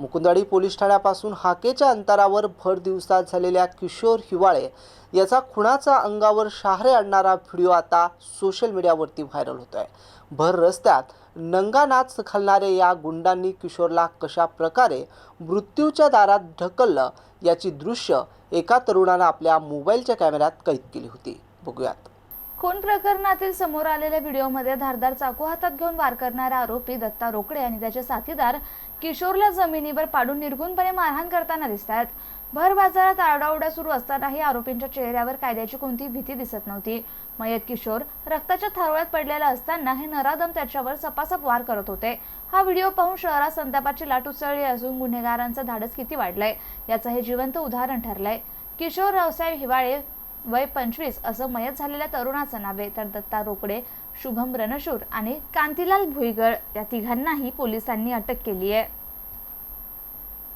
Mukundwadi police ठाण्यापासून हाकेच्या अंतरावर भर दिवसात झालेल्या किशोर हिवाळे याचा खुनाचा अंगावर शहारे आणणारा व्हिडिओ आता सोशल मीडियावरती व्हायरल होतोय। भर रस्त्यात नंगा नाच घालणारे या गुंडांनी किशोरला कशा प्रकारे मृत्यूच्या दारात ढकललं याची दृश्य एका तरुणाने आपल्या मोबाईलच्या कॅमेऱ्यात कैद केली होती। बघूयात। खून प्रकरणातील समोर आलेल्या व्हिडिओमध्ये धारदार चाकू हातात घेऊन वार करणारा आरोपी दत्ता रोकडे आणि त्याचे साथीदार किशोरला जमिनीवर पाडून निर्घृणपणे मारहाण करताना दिसतात। भर बाजारात आरडाओरडा सुरू असतानाही आरोपींच्या चेहऱ्यावर कायद्याची कोणतीही भीती दिसत नव्हती। मयत किशोर रक्ताच्या थारोळ्यात पडलेला असताना हे नराधम त्याच्यावर सपासप वार करत होते। हा व्हिडिओ पाहून शहरात संतापाची लाट उसळली असून गुन्हेगारांचं धाडस किती वाढलंय याचं हे जिवंत उदाहरण ठरलंय। किशोर रावसाहेब हिवाळे वय 25 असं मयत झालेल्या तरुणाचं नाव आहे, तर दत्ता रोकडे, शुभम रणशूर आणि कांतीलाल भुईगळ या तिघांनाही पोलिसांनी अटक केली आहे।